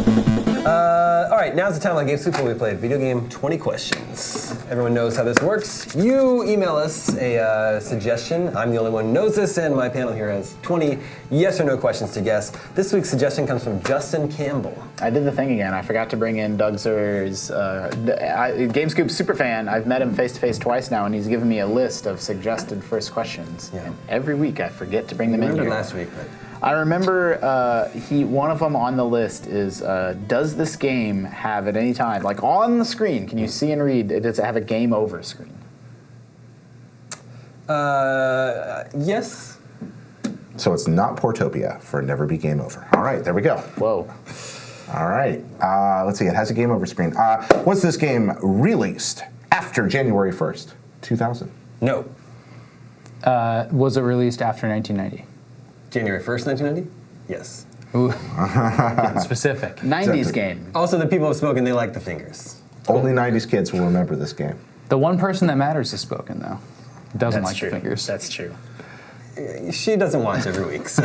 All right, now's the time on Game Scoop when we play video game 20 questions. Everyone knows how this works. You email us a suggestion. I'm the only one who knows this, and my panel here has 20 yes or no questions to guess. This week's suggestion comes from Justin Campbell. I did the thing again. I forgot to bring in Doug Zer's Game Scoop superfan. I've met him face-to-face twice now, and he's given me a list of suggested first questions. Yeah. And every week I forget to bring them in here. Last week, but I remember one of them on the list is, does this game have at any time, like on the screen, can you see and read, does it have a game over screen? yes. So it's not Portopia for Never Be Game Over. All right, there we go. Whoa. All right, let's see, it has a game over screen. Was this game released after January 1st, 2000? No. Was it released after 1990? January 1st, 1990? Yes. Ooh. Specific. 90s game. Also, the people have spoken, they like the fingers. Only 90s kids will remember this game. The one person that matters has spoken, though. Doesn't That's like true. the fingers. That's true. She doesn't watch every week, so.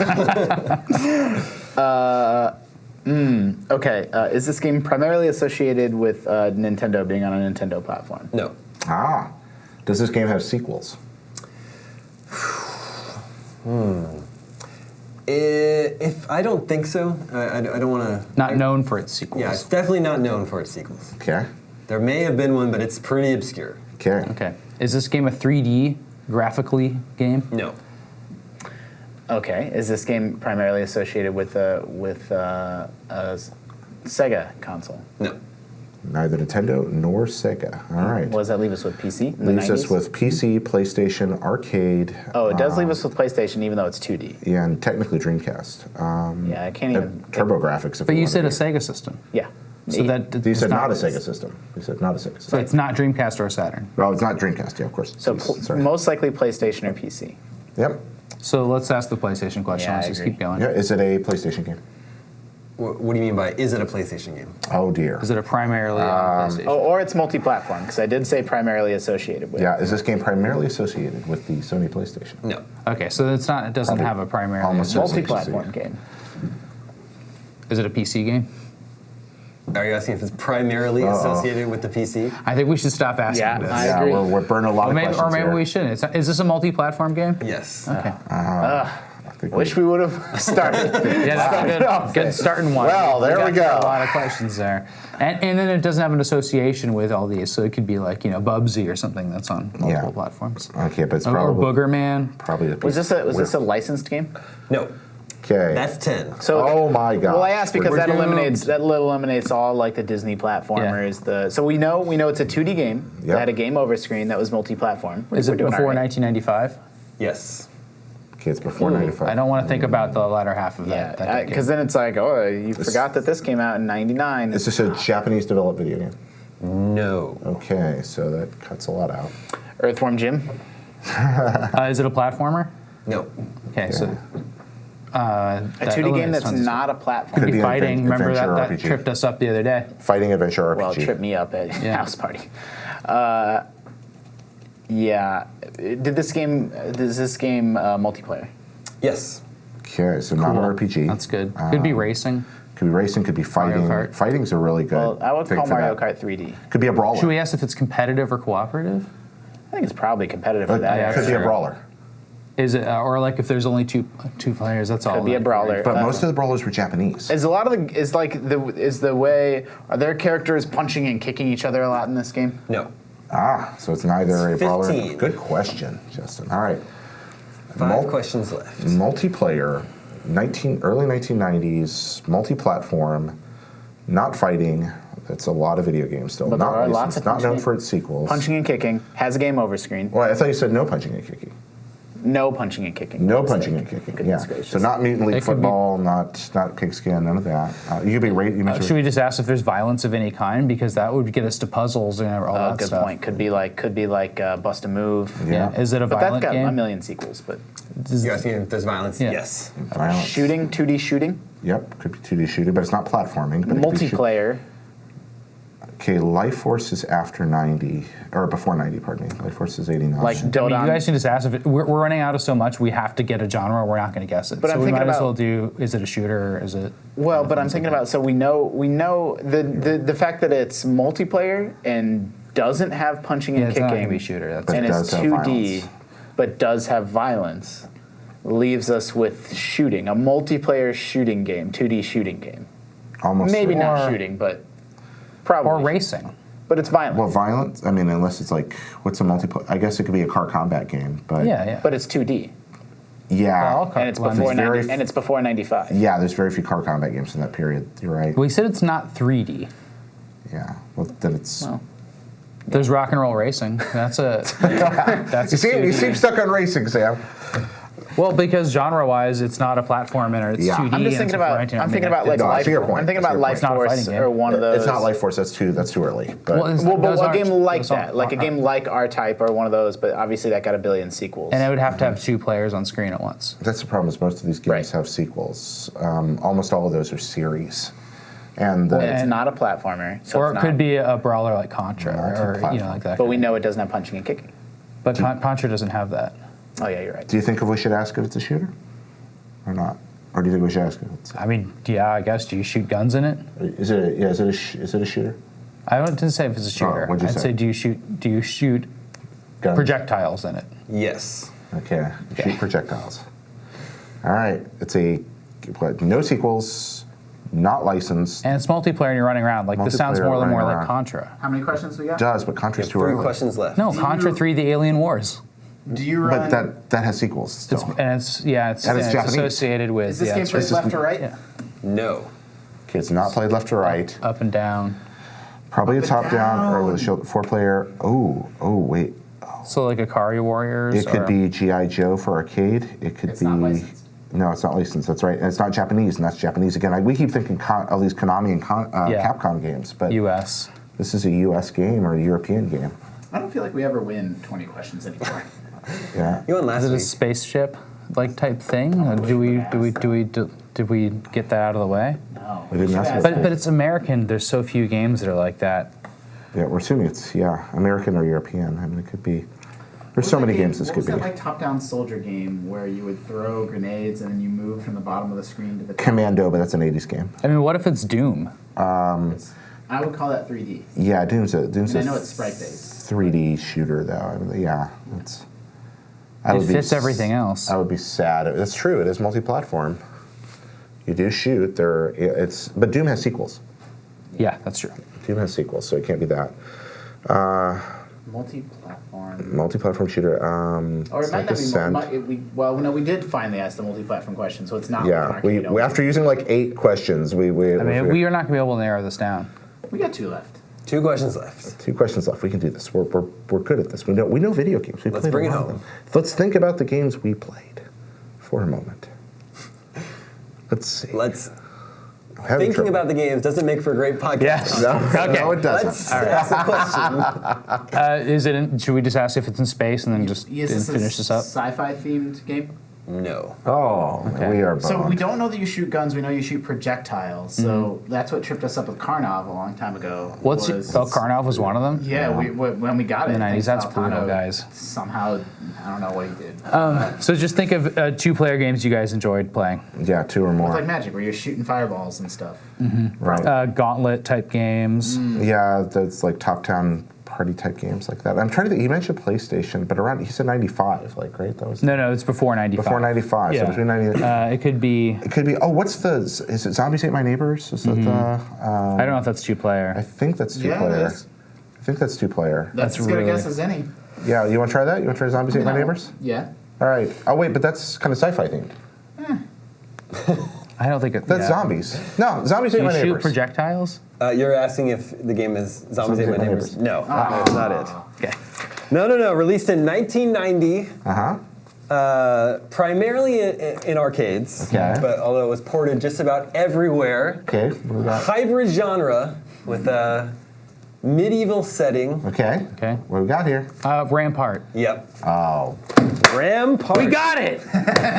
Okay, is this game primarily associated with Nintendo being on a Nintendo platform? No. Does this game have sequels? If I don't think so, I don't want to. Not known for its sequels. Yeah, it's definitely not known for its sequels. Okay. There may have been one, but it's pretty obscure. Okay. Okay. Is this game a 3D graphically game? No. Okay, is this game primarily associated with a Sega console? No. Neither Nintendo nor Sega. All right. What does that leave us with, PC? in the Leaves us 90s? with PC, PlayStation, arcade. Oh, it does leave us with PlayStation, even though it's 2D. Yeah, and technically Dreamcast. Yeah, I can't even. TurboGrafx. If But you want said to a Sega system. Yeah. So that You it's said not a Sega system. You said not a Sega So system. it's not Dreamcast or Saturn. Well, it's not Dreamcast, yeah, of course. So Sorry. most likely PlayStation or PC. Yep. So let's ask the PlayStation question. Yeah, Let's I just agree. keep going. Yeah, is it a PlayStation game? What do you mean by, is it a PlayStation game? Oh, dear. Is it a primarily on PlayStation? Oh, or it's multi-platform, because I did say primarily associated with. Yeah, is this game primarily associated with the Sony PlayStation? No. Okay, so it's not. It doesn't Probably have a primary. almost association. Multi-platform game. Is it a PC game? Are you asking if it's primarily associated with the PC? I think we should stop asking Yeah, this. I Yeah, agree. we're burning a lot of questions Or maybe here. we shouldn't. Is this a multi-platform game? Yes. Okay. I think Wish we would have started. Yeah, that's a good starting one. Well, there we got go. A lot of questions there, and then it doesn't have an association with all these, so it could be like Bubsy or something that's on multiple platforms. Okay, but it's Or probably Booger Man. probably the Was this a licensed game? No. Okay. That's 10. So Oh my God. Well, I asked because We're that doomed. eliminates all like the Disney platformers. So we know it's a 2D game Yep. that had a game over screen that was multi-platform. Is We're it doing before all right. 1995? Yes. Okay, it's before 95. I don't want to think about the latter half of that. Yeah, because then it's like, oh, you forgot that this came out in '99. Is this a Japanese developed video game? No. Okay, so that cuts a lot out. Earthworm Jim. Is it a platformer? No. Okay, so A 2D game that's not a platform. Could be be an fighting. Remember adventure that RPG. tripped us up the other day. Fighting adventure RPG. Well, it tripped me up at house party. Yeah. Does this game multiplayer? Yes. Okay, so not an RPG. That's good. Could be racing. Could be racing, could be fighting. Mario Kart. Fighting's a really good Well, I would thing call for Mario that. Kart 3D. Could be a brawler. Should we ask if it's competitive or cooperative? I think it's probably competitive for that. yeah, Could be a sure. brawler. Is it or like if there's only two players? That's all. Could be a like, brawler. But most of the brawlers were Japanese. Is a lot of the way are there characters punching and kicking each other a lot in this game? No. So it's neither It's a brawler. 15. Good question, Justin. All right. 5 questions left. Multiplayer, early 1990s, multi-platform, not fighting. That's a lot of video games still. But there Not are lots licensed, of not known punching- for its sequels. Punching and kicking has a game over screen. Well, I thought you said no punching and kicking. No punching and kicking. No Mistake. punching and kicking. Goodness Yeah. gracious. So not Mutant League It could be- football, not pigskin, none of that. You could be you mentioned. Should we just ask if there's violence of any kind because that would get us to puzzles and all that Good stuff. point. Could be like Bust a Move. Yeah. Is it a But that's violent got game? a million sequels. But Does- You're asking if there's violence? Yeah. Yes. Violence. shooting, 2D shooting, Yep, could be 2D shooting, but it's not platforming. But it could be multiplayer. Okay, Life Force is after 90, or before 90, pardon me. Life Force is 89. Like I mean, Dodon. you guys can just ask if we're running out of so much. We have to get a genre. We're not going to guess it. But so I'm we thinking might as about- well do. Is it a shooter? Or is it? Well, but I'm thinking about, so we know the fact that it's multiplayer and doesn't have punching Yeah, and it's not going to kicking, be a shooter. That's But and it it's does have 2D, violence. but does have violence, leaves us with shooting, a multiplayer shooting game, 2D shooting game. Almost. Maybe not Or- shooting, but probably. or racing. But it's violent. Well, violence, I mean, unless it's like, what's a multiplayer? I guess it could be a car combat game, but Yeah, yeah. but it's 2D. yeah. Well, And it's Well, before it's very 90, and it's before 95. Yeah, there's very few car combat games in that period. You're right. We said it's not 3D. Yeah. Well, then it's. Well, There's rock and roll racing. That's a. That's a You 2D. seem stuck on racing, Sam. Well, because genre-wise, it's not a platformer. It's Yeah. 2D. I'm just and thinking it's about. before I'm 19. thinking about like No, I Life. see your point. I'm thinking I see about your Life point. It's not a Force fighting game. or one of those. It's not Life Force. That's too early. But Well, it's- Well, but those a aren't- game like those aren't- that, like a game like R-Type or one of those, but obviously that got a billion sequels. And it would have to have 2 players on screen at once. that's the problem. Is most of these games Right. have sequels. Almost all of those are series, and And it's And- not a platformer, so Or it's it could not. be a brawler like Contra, or Multi-platform. like that. But we know it doesn't have punching and kicking. But Contra doesn't have that. Oh yeah, you're right. do you think if we should ask if it's a shooter, or not, or do you think we should ask if it's? I mean, yeah, I guess. Do you shoot guns in it? Is it? Is it a shooter? I didn't say if it's a shooter. what'd you I'd say? say do you shoot Guns? projectiles in it? Yes. Okay. Shoot projectiles. All right. It's a no sequels, not licensed. And it's multiplayer and you're running around. Like this sounds Multiplayer more running like around. Contra. How many questions we got? Does, but Contra's too 3 early. questions left. No, Do Contra you- 3: The Alien Wars. Do you run? But that has sequels still. And it's And it's Japanese. associated with is this game it's played just- left or right? yeah, No. Okay, it's not played left to right. up and down. Probably a Up and top down or down. with a shield 4-player. Oh, wait. So like Akari Warriors. It could or- be G.I. Joe for arcade. It could It's be. not licensed. No, it's not licensed. That's right. And it's not Japanese, and that's Japanese again. We keep thinking all these Konami and Yeah. Capcom games, but U.S. this is a U.S. game or a European game. I don't feel like we ever win 20 questions anymore. Yeah. You won last Is it a week. spaceship like type thing? Or did we get that out of the way? No. We didn't ask But it's American. There's so few games that are like that. Yeah, we're assuming it's American or European. I mean, it could be. There's so many games this could be. What was that like top-down soldier game where you would throw grenades and then you move from the bottom of the screen to the top? Commando, but that's an 80s game. I mean, what if it's Doom? I would call that 3D. Yeah, Doom's a And I know it's sprite-based. 3D shooter though. I mean, yeah, it's. It fits everything else. I would be sad. That's true. It is multi-platform. You do shoot. But Doom has sequels. Yeah, that's true. Doom has sequels, so it can't be that. Multi-platform. Multi-platform shooter. Or it it's might like not Ascent. be. We did finally ask the multi-platform question, so it's not. Yeah, like an we arcade only. after using like 8 questions, we I mean, we are not going to be able to narrow this down. We got 2 left. 2 questions left. 2 questions left. We can do this. We're good at this. We know video games. We Let's played bring a it lot of home. them. Let's think about the games we played for a moment. Let's see. Let's. I'm having Thinking trouble. about the games doesn't make for a great podcast. Yes. No, Okay. no, it doesn't. Let's ask a question. Is it? Should we just ask if it's in space and then just Is this finish a this up? sci-fi themed game? No. Oh, Okay. we are So we boned. don't know that you shoot guns. We know you shoot projectiles. So that's what tripped us up with Karnov a long time ago. What's was, Karnov was one of them? Yeah, when we got it In the 90s, thanks that's to Altano, brutal, guys. Somehow, I don't know what he did. So just think of 2-player games you guys enjoyed playing. Yeah, 2 or It's more. like Magic, where you're shooting fireballs and stuff. Right. Gauntlet type games. Yeah, that's like top-down party type games like that. I'm trying to think. He mentioned PlayStation, but around he said 95, like right? That was No, it's before 95. before 95. Yeah. So between 90. It could be. It could be. Oh, what's the? Is it Zombies Ate My Neighbors? Is that the? I don't know if that's 2-player. I think that's 2 Yeah, it player. is. I think that's 2 player. That's as good a guess as any. Yeah, you want to try that? You want to try Zombies Ate My No. Neighbors? Yeah. All right. Oh wait, but that's kind of sci-fi themed. I don't think it. That's yeah. zombies. No, Zombies Ate Do you My shoot Neighbors. projectiles? You're asking if the game is Zombies Ate My Neighbors? No, that's not it. Okay. No. Released in 1990, primarily in arcades. Okay. But although it was ported just about everywhere. Okay. What we got? Hybrid genre with a medieval setting. Okay. Okay. What we got here? Rampart. Yep. Oh. Rampart. We got it.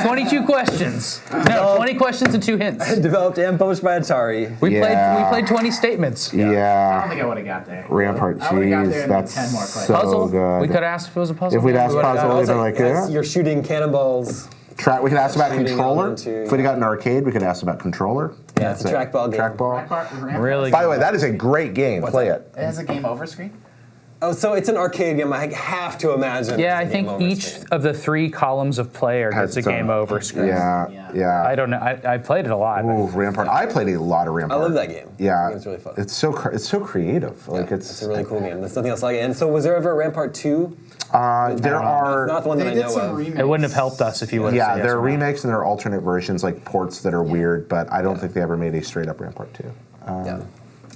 22 questions. No, 20 questions and 2 hints. Developed and published by Atari. We Yeah. played 20 statements. I don't Yeah. think I would have got there. Rampart I would've got there cheese. in That's 10 more questions. so Puzzle. good. We could have asked if it was a puzzle. If we'd asked We would've puzzle, got it. we'd have like, yeah. You're shooting cannonballs. We could ask about Shooting controller. onto, If we'd have gotten an arcade, we could ask about controller. Yeah, it's a That's it. trackball game. Trackball. Rampart Really By the way, that is a great game. Play that? it. It has a game over screen. Oh, so it's an arcade game. I have to imagine. Yeah, I it's a think game over each screen. of the 3 columns of player Has gets a its own- game over screen. Yeah, Yeah. yeah. I don't know. I played it a lot. Ooh, Rampart. I played a lot of Rampart. I love that game. Yeah, That game's really fun. It's so creative. Like It's a really cool game. There's nothing else like it. And so, was there ever a Rampart 2? There It's are. not the one that They I did know some of. remakes. It wouldn't have helped us if you would have Yeah, said yes there are or no. remakes and there are alternate versions, like ports that are weird. But I don't think they ever made a straight up Rampart 2. Yeah.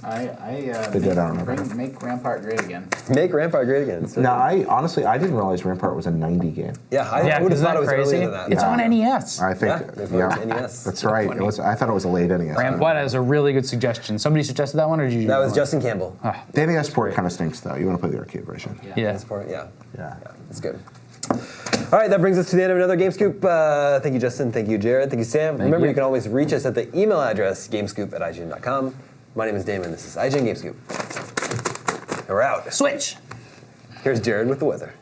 They did, I don't know. Make Rampart great again. Make Rampart great again. So- Now, I honestly I didn't realize Rampart was a 90 game. yeah, I Yeah, would have isn't thought that it was crazy? earlier than that. It's Yeah. on NES. I think, Yeah, they brought it to NES. that's right. It was. I thought it was a late NES. What is a really good suggestion? Somebody suggested that one, or did you? That do was one? Justin Campbell. The NES port kind of stinks though. You want to play the arcade version. Yeah. That's part, yeah. Yeah. That's good. All right, that brings us to the end of another Game Scoop. Thank you, Justin. Thank you, Jared. Thank you, Sam. Remember, you. you can always reach us at the email address, gamescoop@ign.com. My name is Damon. This is IGN Game Scoop. And we're out. Switch. Here's Jared with the weather.